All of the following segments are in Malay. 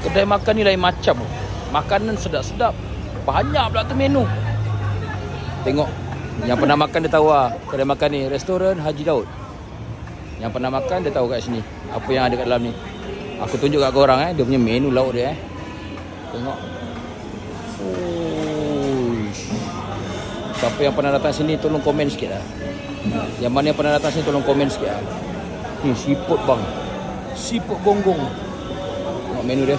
Kedai makan ni lain macam. Makanan sedap-sedap. Banyak pula tu menu. Tengok. Yang pernah makan dia tahu lah. Kedai makan ni restoran Haji Daud. Yang pernah makan dia tahu kat sini apa yang ada kat dalam ni. Aku tunjuk kat korang dia punya menu lauk dia Tengok. Siapa yang pernah datang sini tolong komen sikit lah. Yang mana yang pernah datang sini tolong komen sikit lah. Ni siput bang. Siput gonggong. Tengok menu dia.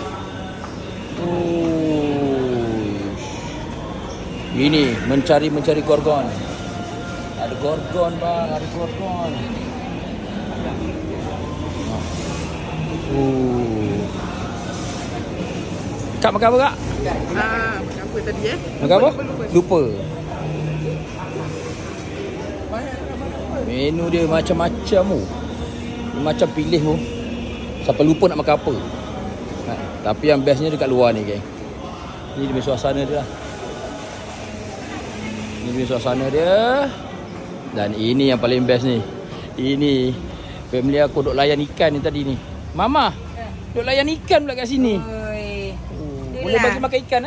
Ini mencari gorgon. Ada gorgon bang, ada gorgon. Kak makan apa kak? Makan apa tadi Makan apa? Lupa. Menu dia macam-macam tu. Macam pilih tu. Sampai lupa nak makan apa. Tapi yang bestnya dekat luar ni geng. Ni dia suasana dia lah. Ni dia suasana dia. Dan ini yang paling best ni. Ini family aku duk layan ikan ni tadi ni. Mama, duk layan ikan pula kat sini. Boleh bagi makan ikan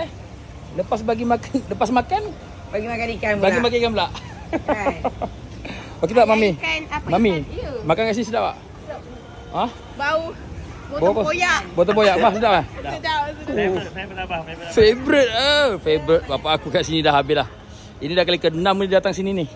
Lepas makan bagi makan ikan pula. Bagi makan ikan pula. Okey tak mami? Mami, makan kat sini sedap tak? Ha? Bau botol boyak. Botol boyak apa sedap ah? Sedap. Favorite. Favorite bapa aku kat sini dah habis dah. Ini dah kali ke-6 ni datang sini ni.